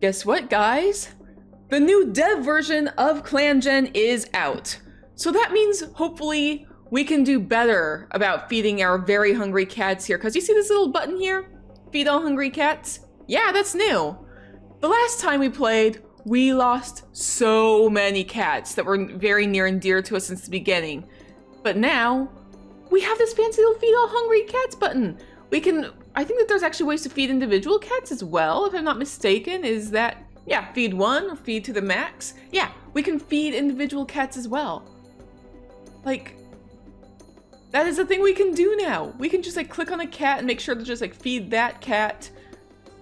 Guess what, guys? The new dev version of ClanGen is out. So that means hopefully we can do better about feeding our very hungry cats here. Because you see this little button here? Feed all hungry cats? Yeah, that's new. The last time we played, we lost so many cats that were very near and dear to us since the beginning. But now, we have this fancy little feed all hungry cats button. I think that there's actually ways to feed individual cats as well, if I'm not mistaken. Is that, yeah, feed one or feed to the max? Yeah, we can feed individual cats as well. Like, that is a thing we can do now. We can just like click on a cat and make sure to just like feed that cat,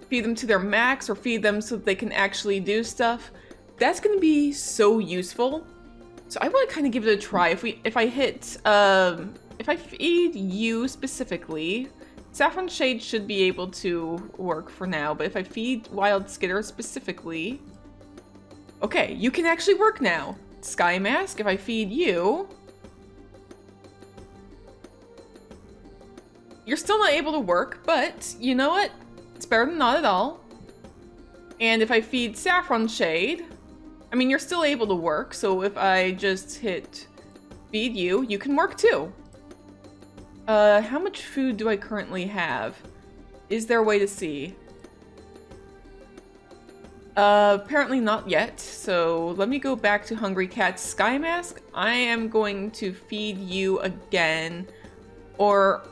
feed them to their max, or feed them so that they can actually do stuff. That's gonna be so useful. So I want to kind of give it a try. If I feed you specifically, Saffron Shade should be able to work for now, but if I feed Wild Skitter specifically... Okay, you can actually work now. Sky Mask, if I feed you... You're still not able to work, but you know what? It's better than not at all. And if I feed Saffron Shade... I mean, you're still able to work, so if I just hit feed you, you can work too. How much food do I currently have? Is there a way to see? Apparently not yet, so let me go back to Hungry Cat's Sky Mask. I am going to feed you again, or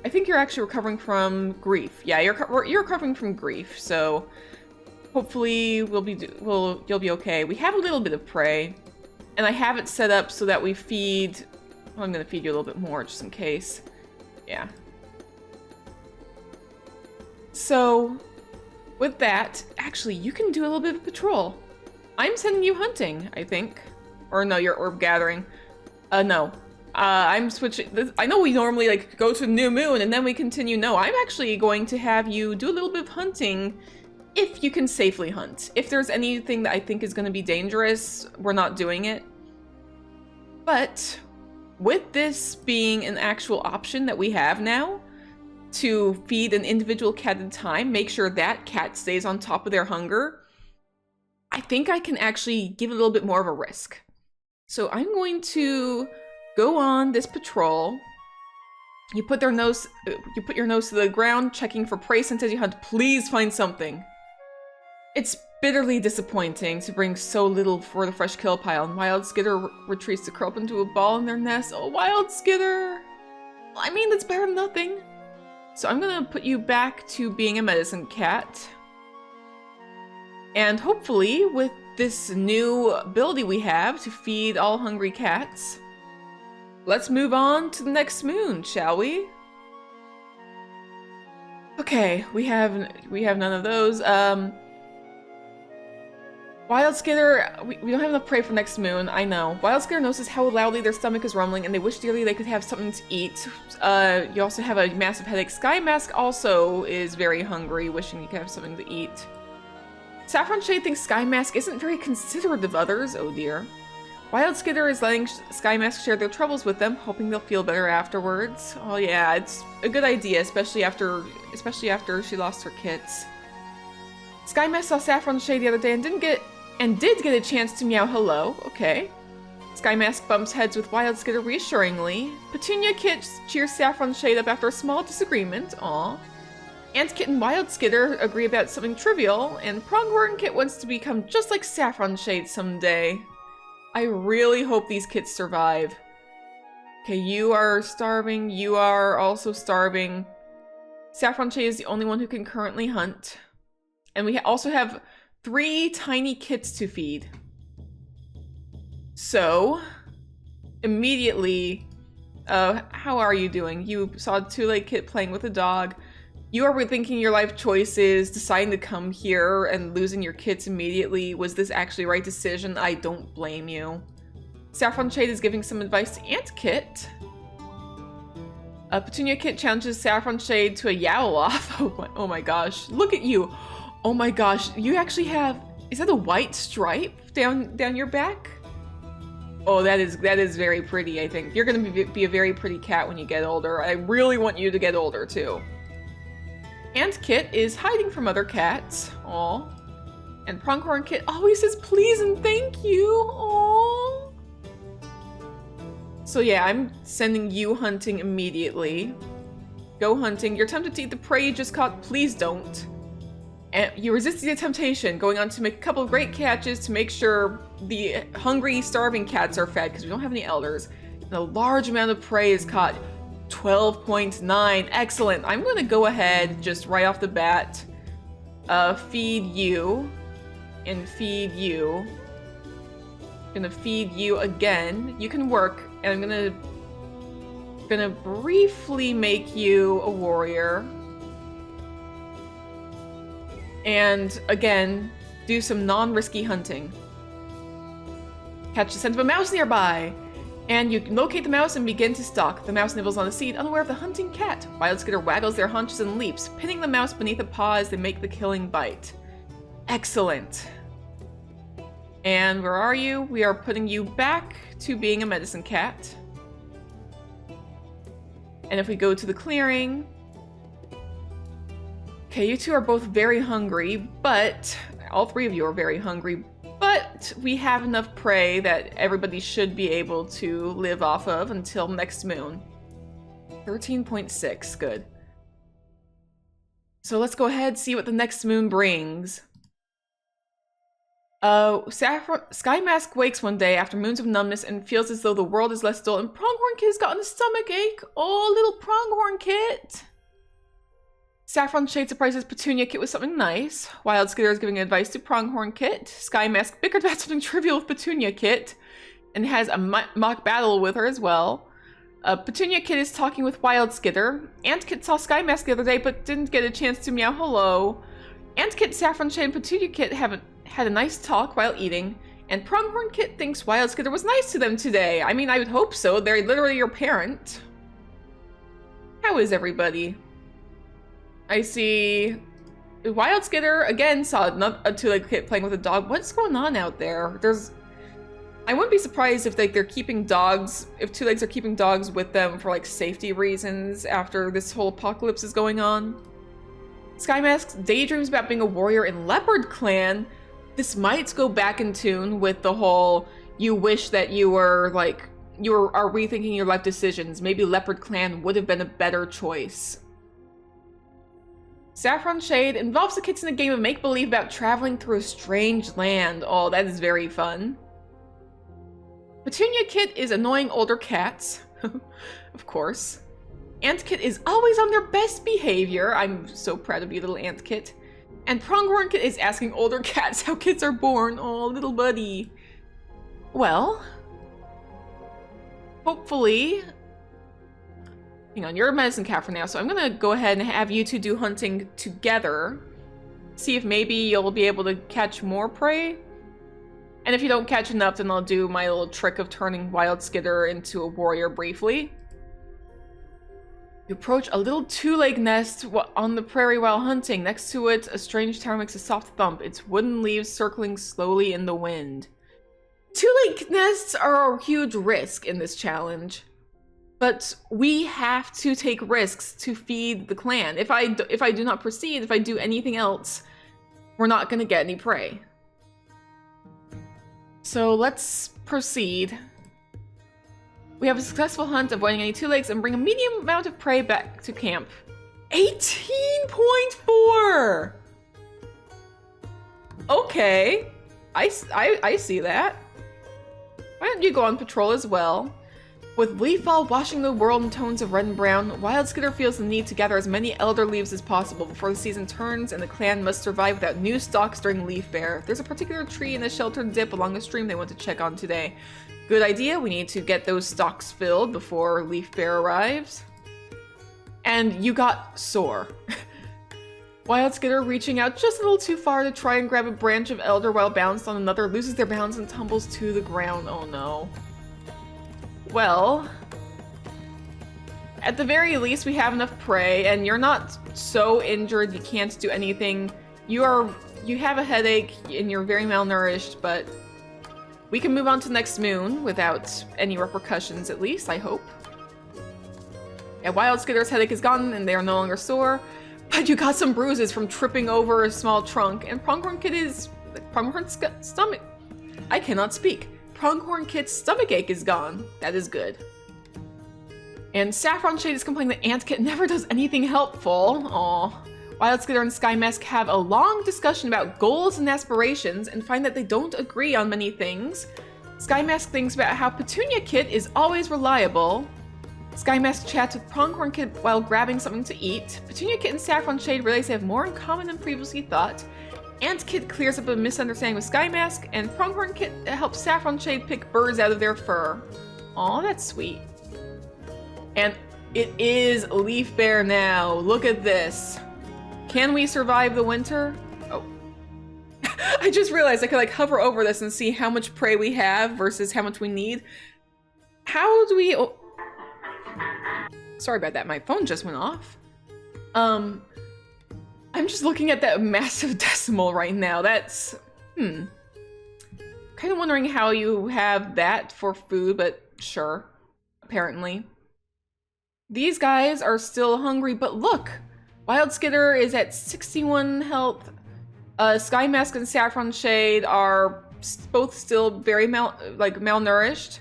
I think you're actually recovering from grief. Yeah, you're recovering from grief, so hopefully you'll be okay. We have a little bit of prey, and I have it set up so that we feed... Well, I'm gonna feed you a little bit more just in case. Yeah. So, with that, actually, you can do a little bit of patrol. I'm sending you hunting, I think. Or no, you're orb gathering. No. I'm switching. I know we normally like go to the new moon and then we continue. No, I'm actually going to have you do a little bit of hunting if you can safely hunt. If there's anything that I think is going to be dangerous, we're not doing it. But with this being an actual option that we have now to feed an individual cat at a time, make sure that cat stays on top of their hunger, I think I can actually give it a little bit more of a risk. So I'm going to go on this patrol. You put your nose to the ground, checking for prey scents as you hunt. Please find something. It's bitterly disappointing to bring so little for the fresh kill pile, and Wild Skitter retreats to curl up into a ball in their nest. Oh, Wild Skitter! I mean, that's better than nothing. So I'm gonna put you back to being a medicine cat. And hopefully, with this new ability we have to feed all hungry cats, let's move on to the next moon, shall we? Okay, we have none of those. Wild Skitter, we don't have enough prey for next moon, I know. Wild Skitter notices how loudly their stomach is rumbling and they wish dearly they could have something to eat. You also have a massive headache. Sky Mask also is very hungry, wishing you could have something to eat. Saffron Shade thinks Sky Mask isn't very considerate of others, oh dear. Wild Skitter is letting Sky Mask share their troubles with them, hoping they'll feel better afterwards. Oh yeah, it's a good idea, especially after she lost her kits. Sky Mask saw Saffron Shade the other day and did get a chance to meow hello. Okay. Sky Mask bumps heads with Wild Skitter reassuringly. Petunia Kit cheers Saffron Shade up after a small disagreement. Aw. Ant Kit and Wild Skitter agree about something trivial, and Pronghorn Kit wants to become just like Saffron Shade someday. I really hope these kits survive. Okay, you are starving. You are also starving. Saffron Shade is the only one who can currently hunt. And we also have 3 tiny kits to feed. So, immediately, how are you doing? You saw a two-leg kit playing with a dog. You are rethinking your life choices, deciding to come here and losing your kits immediately. Was this actually the right decision? I don't blame you. Saffron Shade is giving some advice to Ant Kit. Petunia Kit challenges Saffron Shade to a yowl off. Oh my gosh, look at you. Oh my gosh, you actually have, is that a white stripe down your back? Oh, that is very pretty, I think. You're gonna be a very pretty cat when you get older. I really want you to get older too. Ant Kit is hiding from other cats. Aw. And Pronghorn Kit always says please and thank you. Aww. So yeah, I'm sending you hunting immediately. Go hunting. You're tempted to eat the prey you just caught. Please don't. And you resist the temptation, going on to make a couple of great catches to make sure the hungry, starving cats are fed, because we don't have any elders. And a large amount of prey is caught. 12.9. Excellent. I'm going to go ahead, just right off the bat, feed you. And feed you. I'm gonna feed you again. You can work, and I'm gonna briefly make you a warrior. And again, do some non-risky hunting. Catch the scent of a mouse nearby! And you can locate the mouse and begin to stalk. The mouse nibbles on a seed, unaware of the hunting cat. Wild Skitter waggles their haunches and leaps, pinning the mouse beneath a paw as they make the killing bite. Excellent. And where are you? We are putting you back to being a medicine cat. And if we go to the clearing... Okay, you two are both very hungry, but... all three of you are very hungry, but we have enough prey that everybody should be able to live off of until next moon. 13.6, good. So let's go ahead, see what the next moon brings. Sky Mask wakes one day after moons of numbness and feels as though the world is less dull, and Pronghorn Kit has gotten a stomach ache. Oh, little Pronghorn Kit. Saffron Shade surprises Petunia Kit with something nice. Wild Skitter is giving advice to Pronghorn Kit. Sky Mask bickered about something trivial with Petunia Kit and has a mock battle with her as well. Petunia Kit is talking with Wild Skitter. Ant Kit saw Sky Mask the other day but didn't get a chance to meow hello. Ant Kit, Saffron Shade, and Petunia Kit had a nice talk while eating, and Pronghorn Kit thinks Wild Skitter was nice to them today. I mean, I would hope so. They're literally your parent. How is everybody? I see Wild Skitter again saw a two-legged kit playing with a dog. What's going on out there? I wouldn't be surprised if they're keeping dogs, if two legs are keeping dogs with them for like safety reasons after this whole apocalypse is going on. Sky Mask daydreams about being a warrior in Leopard Clan. This might go back in tune with the whole you wish that you are rethinking your life decisions. Maybe Leopard Clan would have been a better choice. Saffron Shade involves the kids in a game of make-believe about traveling through a strange land. Oh, that is very fun. Petunia Kit is annoying older cats. Of course. Ant Kit is always on their best behavior. I'm so proud of you, little Ant Kit. And Pronghorn Kit is asking older cats how kids are born. Oh, little buddy. Well, hopefully... Hang on, you're a medicine cat for now, so I'm gonna go ahead and have you two do hunting together. See if maybe you'll be able to catch more prey. And if you don't catch enough, then I'll do my little trick of turning Wild Skitter into a warrior briefly. You approach a little two-leg nest on the prairie while hunting. Next to it, a strange tower makes a soft thump, its wooden leaves circling slowly in the wind. Two-leg nests are a huge risk in this challenge. But we have to take risks to feed the clan. If I do not proceed, if I do anything else, we're not going to get any prey. So let's proceed. We have a successful hunt, avoiding any two legs, and bring a medium amount of prey back to camp. 18.4! Okay. I see that. Why don't you go on patrol as well? With leafall washing the world in tones of red and brown, Wild Skitter feels the need to gather as many elder leaves as possible before the season turns and the clan must survive without new stalks during leaf bare. There's a particular tree in a sheltered dip along the stream they want to check on today. Good idea, we need to get those stalks filled before leaf bare arrives. And you got sore. Wild Skitter, reaching out just a little too far to try and grab a branch of elder while balanced on another, loses their balance and tumbles to the ground. Oh no. Well, at the very least, we have enough prey, and you're not so injured you can't do anything. You have a headache, and you're very malnourished, but we can move on to next moon without any repercussions, at least, I hope. Yeah, Wild Skitter's headache is gone, and they are no longer sore, but you got some bruises from tripping over a small trunk, and Pronghorn Kit is Pronghorn stomach. I cannot speak. Pronghorn Kit's stomach ache is gone. That is good. And Saffron Shade is complaining that Ant Kit never does anything helpful. Aw. Wild Skitter and Sky Mask have a long discussion about goals and aspirations and find that they don't agree on many things. Sky Mask thinks about how Petunia Kit is always reliable. Sky Mask chats with Pronghorn Kit while grabbing something to eat. Petunia Kit and Saffron Shade realize they have more in common than previously thought. Ant Kit clears up a misunderstanding with Sky Mask, and Pronghorn Kit helps Saffron Shade pick birds out of their fur. Aw, that's sweet. And it is Leaf Bear now. Look at this. Can we survive the winter? Oh. I just realized I could like hover over this and see how much prey we have versus how much we need. How do we... Oh. Sorry about that, my phone just went off. I'm just looking at that massive decimal right now. That's, kind of wondering how you have that for food, but sure, apparently. These guys are still hungry, but look! Wild Skitter is at 61 health. Sky Mask and Saffron Shade are both still very malnourished.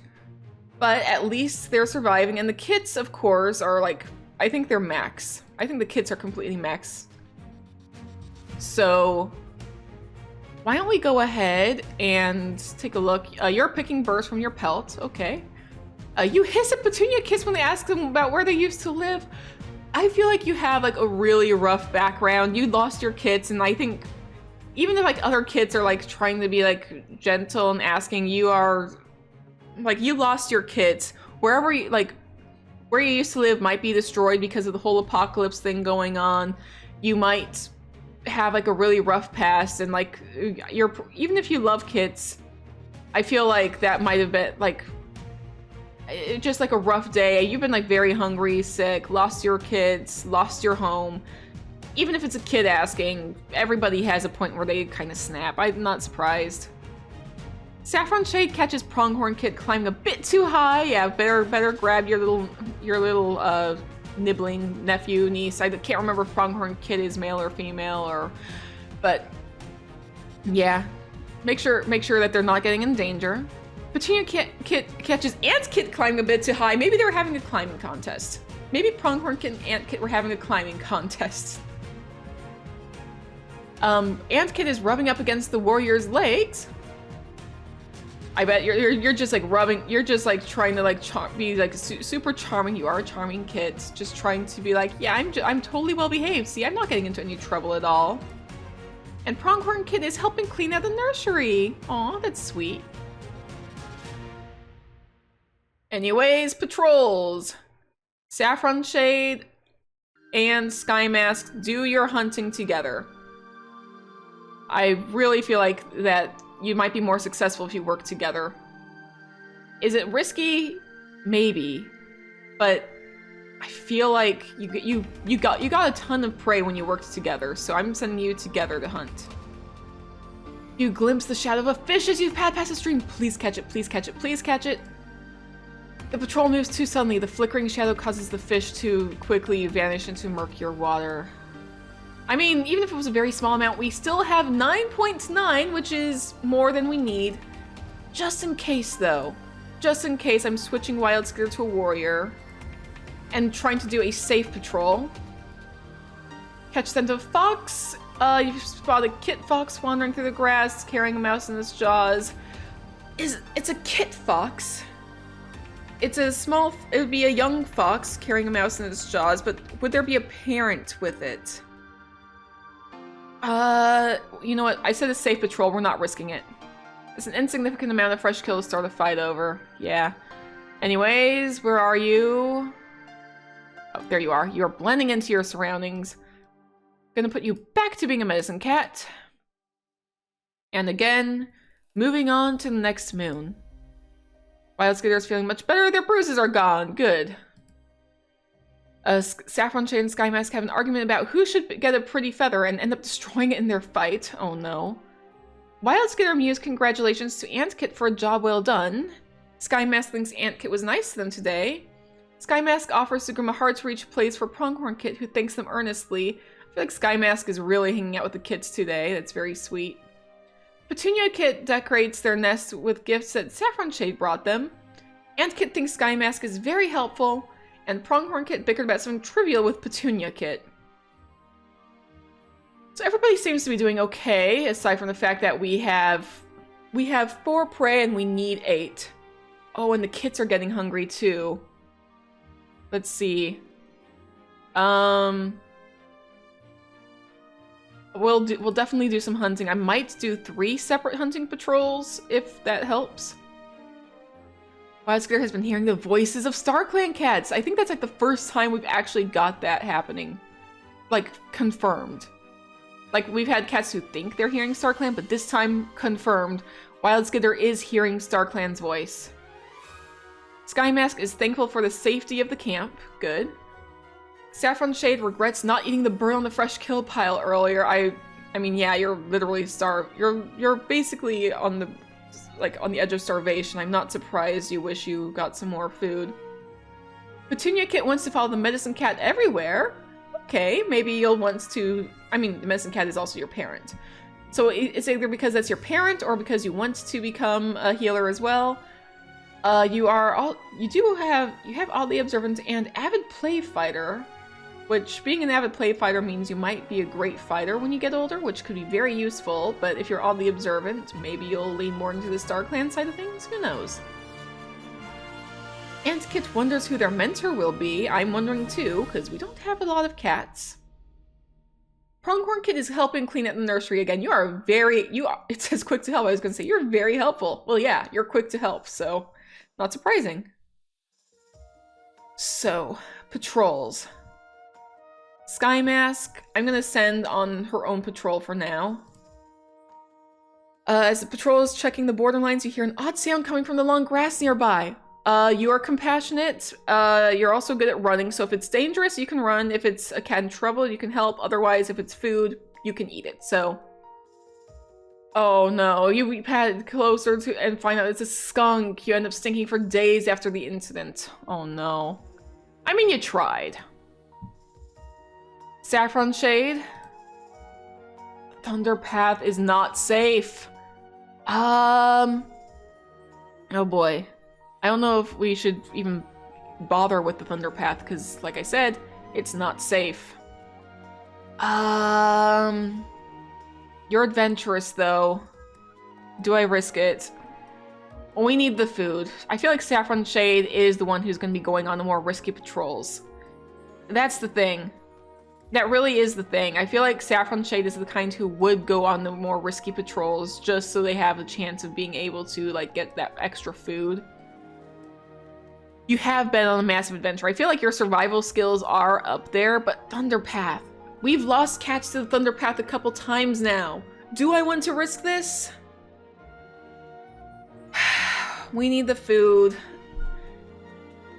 But at least they're surviving, and the kits, of course, are like, I think they're max. I think the kits are completely max. So, why don't we go ahead and take a look. You're picking birds from your pelt, okay. You hiss at Petunia Kits when they ask them about where they used to live. I feel like you have like a really rough background. You lost your kits, and I think even if like other kids are like trying to be like gentle and asking, you are... Like, you lost your kids. Wherever you, like, where you used to live might be destroyed because of the whole apocalypse thing going on. You might have, like, a really rough past, and, like, even if you love kids, I feel like that might have been, like, just, like, a rough day. You've been, like, very hungry, sick, lost your kids, lost your home. Even if it's a kid asking, everybody has a point where they kind of snap. I'm not surprised. Saffron Shade catches Pronghorn Kit climbing a bit too high. Yeah, better grab your little nibbling nephew, niece. I can't remember if Pronghorn Kit is male or female, but yeah, make sure that they're not getting in danger. Petunia Kit catches Ant Kit climbing a bit too high. Maybe they were having a climbing contest. Maybe Pronghorn Kit and Ant Kit were having a climbing contest. Ant Kit is rubbing up against the warrior's legs. I bet you're just like rubbing. You're just like trying to like be like super charming. You are a charming kid, just trying to be like, yeah, I'm totally well behaved. See, I'm not getting into any trouble at all. And Pronghorn Kit is helping clean out the nursery. Aw, that's sweet. Anyways, patrols. Saffron Shade and Sky Mask, do your hunting together. I really feel like that you might be more successful if you work together. Is it risky? Maybe. But I feel like you got a ton of prey when you worked together, so I'm sending you together to hunt. You glimpse the shadow of a fish as you pad past the stream. Please catch it, please catch it, please catch it. The patrol moves too suddenly. The flickering shadow causes the fish to quickly vanish into murkier water. I mean, even if it was a very small amount, we still have 9.9, which is more than we need. Just in case, though. Just in case, I'm switching Wild Skitter to a warrior and trying to do a safe patrol. Catch scent of fox. You spot a kit fox wandering through the grass, carrying a mouse in its jaws. It's a kit fox. It would be a young fox carrying a mouse in its jaws, but would there be a parent with it? You know what? I said a safe patrol. We're not risking it. It's an insignificant amount of fresh kills to start a fight over. Yeah. Anyways, where are you? Oh, there you are. You're blending into your surroundings. Gonna put you back to being a medicine cat. And again, moving on to the next moon. Wild Skitter's feeling much better. Their bruises are gone. Good. Saffron Shade and Sky Mask have an argument about who should get a pretty feather and end up destroying it in their fight. Oh no. Wild Skitter mews congratulations to Ant Kit for a job well done. Sky Mask thinks Ant Kit was nice to them today. Sky Mask offers to groom a hard-to-reach place for Pronghorn Kit, who thanks them earnestly. I feel like Sky Mask is really hanging out with the kids today. That's very sweet. Petunia Kit decorates their nest with gifts that Saffron Shade brought them. Ant Kit thinks Sky Mask is very helpful, and Pronghorn Kit bickered about something trivial with Petunia Kit. So everybody seems to be doing okay, aside from the fact that we have 4 prey and we need 8. Oh, and the kits are getting hungry too. Let's see. We'll definitely do some hunting. I might do 3 separate hunting patrols if that helps. Wildskitter has been hearing the voices of StarClan cats. I think that's like the first time we've actually got that happening. Like, confirmed. Like, we've had cats who think they're hearing StarClan, but this time, confirmed. Wildskitter is hearing StarClan's voice. Sky Mask is thankful for the safety of the camp. Good. Saffron Shade regrets not eating the bird on the fresh kill pile earlier. I mean, yeah, you're literally starved. You're basically on the edge of starvation. I'm not surprised you wish you got some more food. Petunia Kit wants to follow the medicine cat everywhere. Okay, maybe you'll want to... I mean, the medicine cat is also your parent. So it's either because that's your parent or because you want to become a healer as well. You have oddly observant and avid play fighter, which being an avid play fighter means you might be a great fighter when you get older, which could be very useful, but if you're oddly observant, maybe you'll lean more into the StarClan side of things, who knows? Ant Kit wonders who their mentor will be. I'm wondering too, because we don't have a lot of cats. Pronghorn Kit is helping clean up the nursery again. It says quick to help. I was going to say, you're very helpful. Well, yeah, you're quick to help, so not surprising. So, patrols. Sky Mask, I'm going to send on her own patrol for now. As the patrol is checking the borderlines, you hear an odd sound coming from the long grass nearby. You are compassionate. You're also good at running, so if it's dangerous, you can run. If it's a cat in trouble, you can help. Otherwise, if it's food, you can eat it, so... Oh no, you pad closer to and find out it's a skunk. You end up stinking for days after the incident. Oh no. I mean, you tried. Saffron Shade. Thunder Path is not safe. Oh boy. I don't know if we should even bother with the Thunder Path, because, like I said, it's not safe. You're adventurous, though. Do I risk it? Well, we need the food. I feel like Saffron Shade is the one who's going to be going on the more risky patrols. That's the thing. That really is the thing. I feel like Saffron Shade is the kind who would go on the more risky patrols just so they have a chance of being able to, like, get that extra food. You have been on a massive adventure. I feel like your survival skills are up there, but Thunder Path. We've lost cats to the Thunder Path a couple times now. Do I want to risk this? We need the food.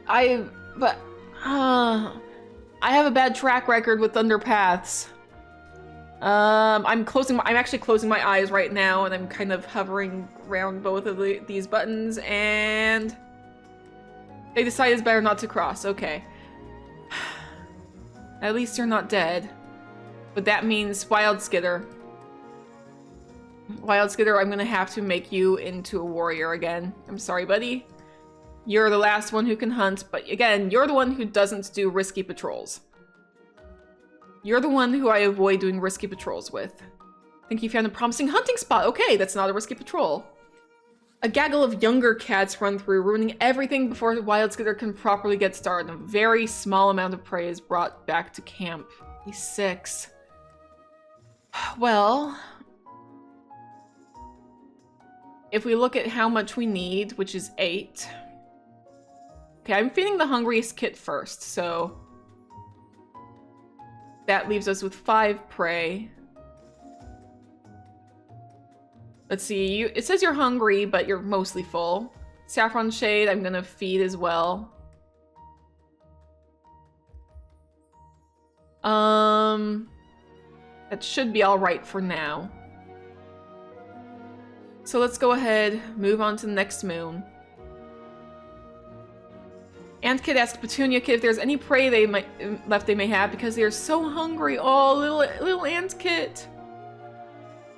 I have a bad track record with Thunder Paths. I'm actually closing my eyes right now, and I'm kind of hovering around both of these buttons, and they decide it's better not to cross. Okay. At least you're not dead. But that means Wildskitter. Wildskitter, I'm gonna have to make you into a warrior again. I'm sorry, buddy. You're the last one who can hunt, but again, you're the one who doesn't do risky patrols. You're the one who I avoid doing risky patrols with. Think you found a promising hunting spot. Okay, that's not a risky patrol. A gaggle of younger cats run through, ruining everything before the Wildskitter can properly get started. A very small amount of prey is brought back to camp. He's 6. Well, if we look at how much we need, which is 8. Okay, I'm feeding the hungriest kit first, so that leaves us with 5 prey. Let's see, it says you're hungry, but you're mostly full. Saffron Shade, I'm gonna feed as well. That should be alright for now. So let's go ahead, move on to the next moon. Ant Kid asks Petunia Kid if there's any prey they may have because they are so hungry. Oh, little Ant Kid.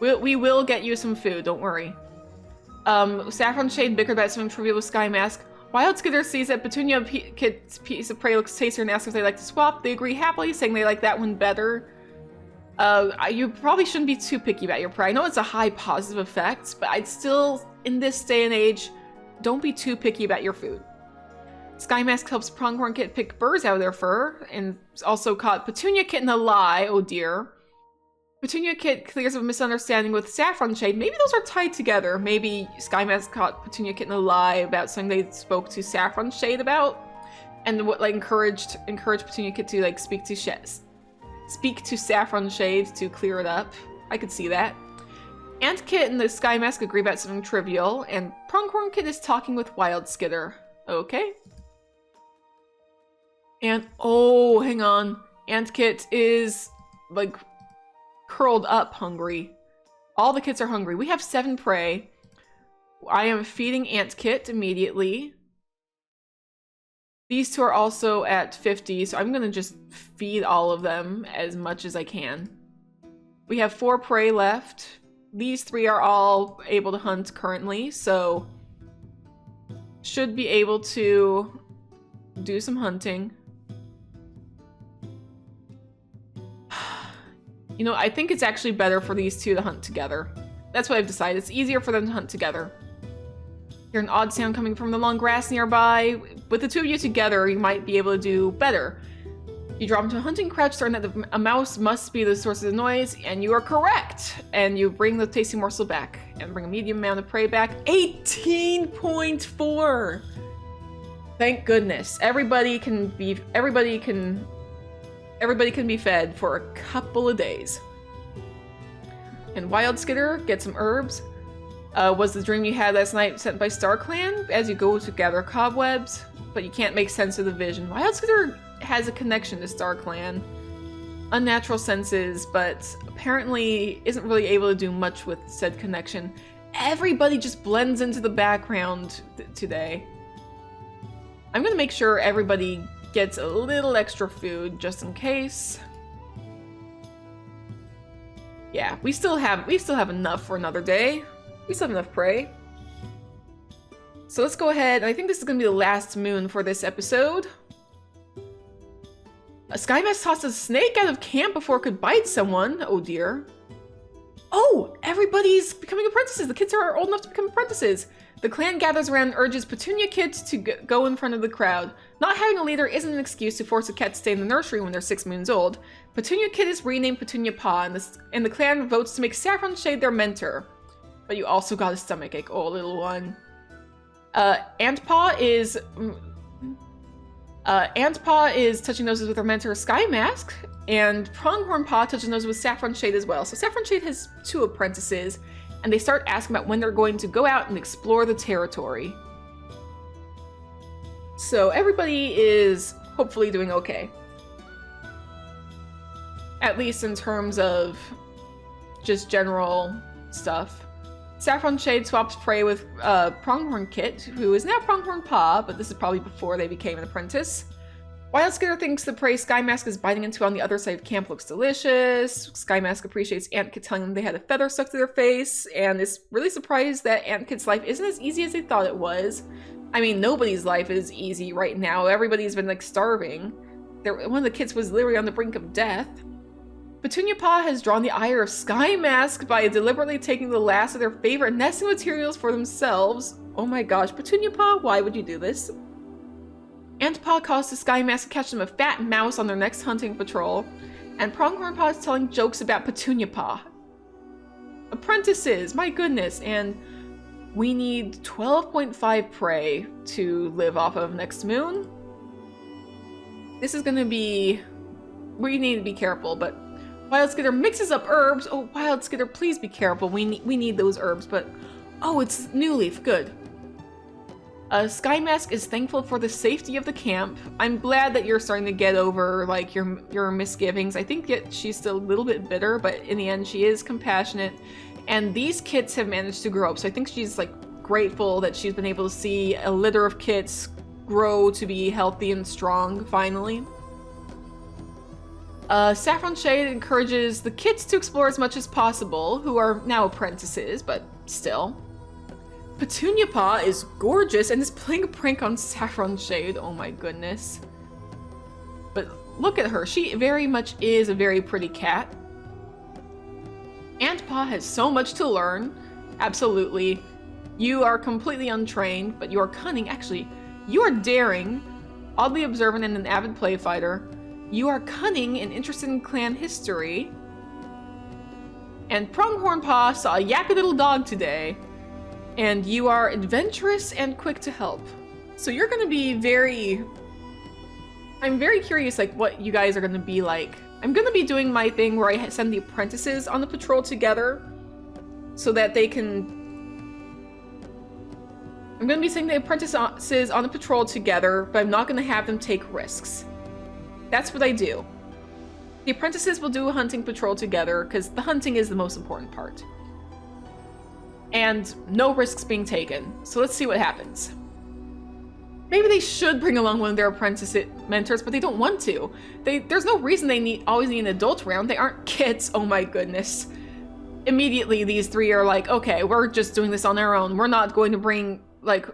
We will get you some food, don't worry. Saffron Shade bickered about something trivial with Sky Mask. Wild Skitter sees that Petunia Kit's piece of prey looks tastier and asks if they like to swap. They agree happily, saying they like that one better. You probably shouldn't be too picky about your prey. I know it's a high positive effect, but I'd still, in this day and age, don't be too picky about your food. Sky Mask helps Pronghorn Kit pick birds out of their fur, and also caught Petunia Kit in a lie, oh dear. Petunia Kit clears up a misunderstanding with Saffron Shade. Maybe those are tied together. Maybe Sky Mask caught Petunia Kit in a lie about something they spoke to Saffron Shade about, and what like encouraged Petunia Kit to like speak to Saffron Shade to clear it up. I could see that. Ant Kit and the Sky Mask agree about something trivial, and Pronghorn Kit is talking with Wild Skitter. Okay. And oh, hang on. Ant Kit is like curled up hungry. All the kits are hungry. We have 7 prey. I am feeding Ant Kit immediately. These 2 are also at 50, so I'm gonna just feed all of them as much as I can. We have 4 prey left. These 3 are all able to hunt currently, so should be able to do some hunting. You know, I think it's actually better for these 2 to hunt together. That's what I've decided. It's easier for them to hunt together. Hear an odd sound coming from the long grass nearby. With the 2 of you together, you might be able to do better. You drop into a hunting crouch, certain that a mouse must be the source of the noise, and you are correct. And you bring the tasty morsel back, and bring a medium amount of prey back. 18.4! Thank goodness. Everybody can be fed for a couple of days. And Wild Skitter, get some herbs. Was the dream you had last night sent by StarClan as you go to gather cobwebs? But you can't make sense of the vision. Wild Skitter has a connection to StarClan. Unnatural senses, but apparently isn't really able to do much with said connection. Everybody just blends into the background today. I'm gonna make sure everybody gets a little extra food just in case. Yeah, we still have enough for another day. We still have enough prey. So let's go ahead. I think this is gonna be the last moon for this episode. A Sky Mask tossed a snake out of camp before it could bite someone. Oh dear. Oh, everybody's becoming apprentices. The kids are old enough to become apprentices. The clan gathers around and urges Petunia Kit to go in front of the crowd. Not having a leader isn't an excuse to force a cat to stay in the nursery when they're 6 moons old. Petunia Kit is renamed Petunia Paw, and the clan votes to make Saffron Shade their mentor. But you also got a stomachache, oh little one. Ant Paw is touching noses with her mentor Sky Mask, and Pronghorn Paw touches noses with Saffron Shade as well. So Saffron Shade has 2 apprentices, and they start asking about when they're going to go out and explore the territory. So everybody is hopefully doing okay. At least in terms of just general stuff. Saffron Shade swaps prey with Pronghorn Kit, who is now Pronghorn Paw, but this is probably before they became an apprentice. Wild Skitter thinks the prey Sky Mask is biting into on the other side of camp looks delicious. Sky Mask appreciates Ant Kit telling them they had a feather stuck to their face, and is really surprised that Ant Kit's life isn't as easy as they thought it was. I mean, nobody's life is easy right now. Everybody's been like starving. One of the kids was literally on the brink of death. Petunia Paw has drawn the ire of Sky Mask by deliberately taking the last of their favorite nesting materials for themselves. Oh my gosh, Petunia Paw, why would you do this? Ant Paw calls to Sky Mask to catch them a fat mouse on their next hunting patrol, and Pronghorn Paw is telling jokes about Petunia Paw. Apprentices, my goodness, and we need 12.5 prey to live off of next moon. This is gonna be... we need to be careful, but Wild Skitter mixes up herbs. Oh, Wild Skitter, please be careful. We need those herbs, but... oh, it's New Leaf, good. Sky Mask is thankful for the safety of the camp. I'm glad that you're starting to get over, like, your misgivings. I think she's still a little bit bitter, but in the end, she is compassionate. And these kits have managed to grow up, so I think she's, like, grateful that she's been able to see a litter of kits grow to be healthy and strong, finally. Saffron Shade encourages the kids to explore as much as possible, who are now apprentices, but still. Petunia Paw is gorgeous and is playing a prank on Saffron Shade. Oh my goodness. But look at her. She very much is a very pretty cat. Ant Paw has so much to learn. Absolutely. You are completely untrained, but you are cunning. Actually, you are daring, oddly observant, and an avid play fighter. You are cunning and interested in clan history. And Pronghorn Paw saw a yappy little dog today. And you are adventurous and quick to help. So you're gonna be very... I'm very curious like what you guys are gonna be like. I'm gonna be doing my thing where I send the apprentices on the patrol together so that they can... I'm gonna be sending the apprentices on the patrol together, but I'm not gonna have them take risks. That's what I do. The apprentices will do a hunting patrol together because the hunting is the most important part. And no risks being taken. So let's see what happens. Maybe they should bring along one of their apprentice mentors, but they don't want to. There's no reason they always need an adult around. They aren't kids. Oh my goodness. Immediately, these three are like, okay, we're just doing this on our own. We're not going to bring, like...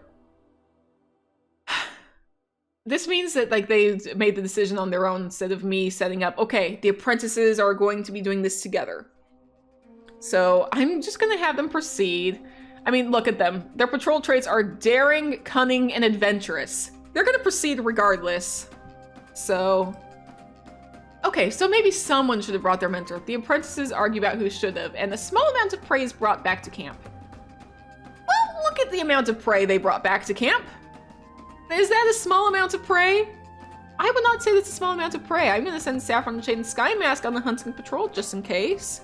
This means that, like, they made the decision on their own instead of me setting up, okay, the apprentices are going to be doing this together. So I'm just gonna have them proceed. I mean, look at them. Their patrol traits are daring, cunning, and adventurous. They're gonna proceed regardless. So... Okay, so maybe someone should have brought their mentor. The apprentices argue about who should have, and a small amount of prey is brought back to camp. Well, look at the amount of prey they brought back to camp. Is that a small amount of prey? I would not say that's a small amount of prey. I'm gonna send Saffron Shade and Sky Mask on the hunting patrol, just in case.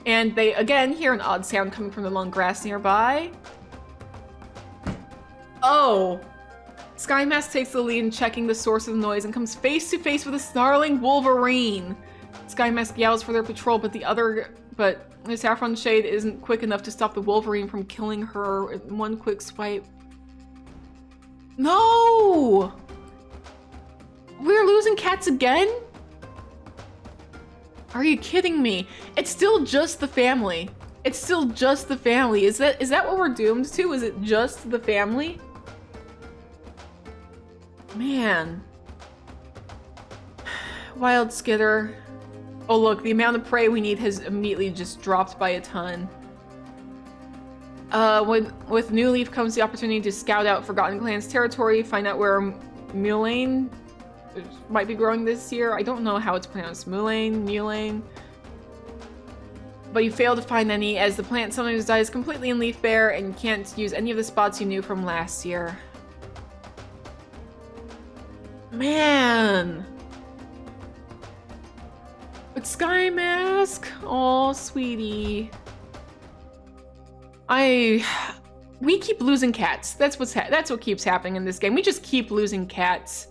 And they, again, hear an odd sound coming from the long grass nearby. Oh! Sky Mask takes the lead in checking the source of the noise and comes face to face with a snarling Wolverine. Sky Mask yells for their patrol, but the Saffron Shade isn't quick enough to stop the Wolverine from killing her in one quick swipe. No! We're losing cats again? Are you kidding me? It's still just the family. It's still just the family. Is that what we're doomed to? Is it just the family? Man. Wild Skitter. Oh look, the amount of prey we need has immediately just dropped by a ton. With New Leaf comes the opportunity to scout out Forgotten Clan's territory, find out where Mulane might be growing this year. I don't know how it's pronounced. Mulane. But you fail to find any, as the plant sometimes dies completely in leaf bare, and you can't use any of the spots you knew from last year. Man! But Sky Mask? Oh, sweetie. We keep losing cats. That's what keeps happening in this game. We just keep losing cats.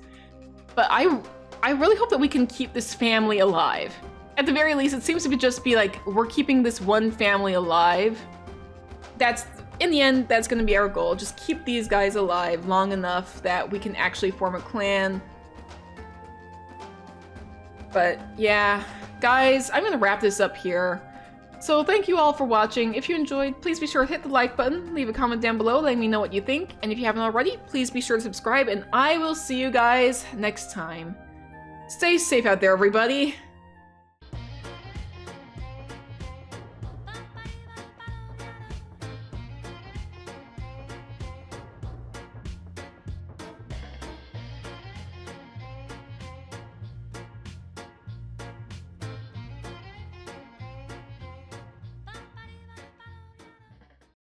But I really hope that we can keep this family alive. At the very least, it seems to just be like, we're keeping this one family alive. In the end, that's gonna be our goal. Just keep these guys alive long enough that we can actually form a clan. But yeah, guys, I'm gonna wrap this up here. So thank you all for watching. If you enjoyed, please be sure to hit the like button, leave a comment down below letting me know what you think, and if you haven't already, please be sure to subscribe, and I will see you guys next time. Stay safe out there, everybody.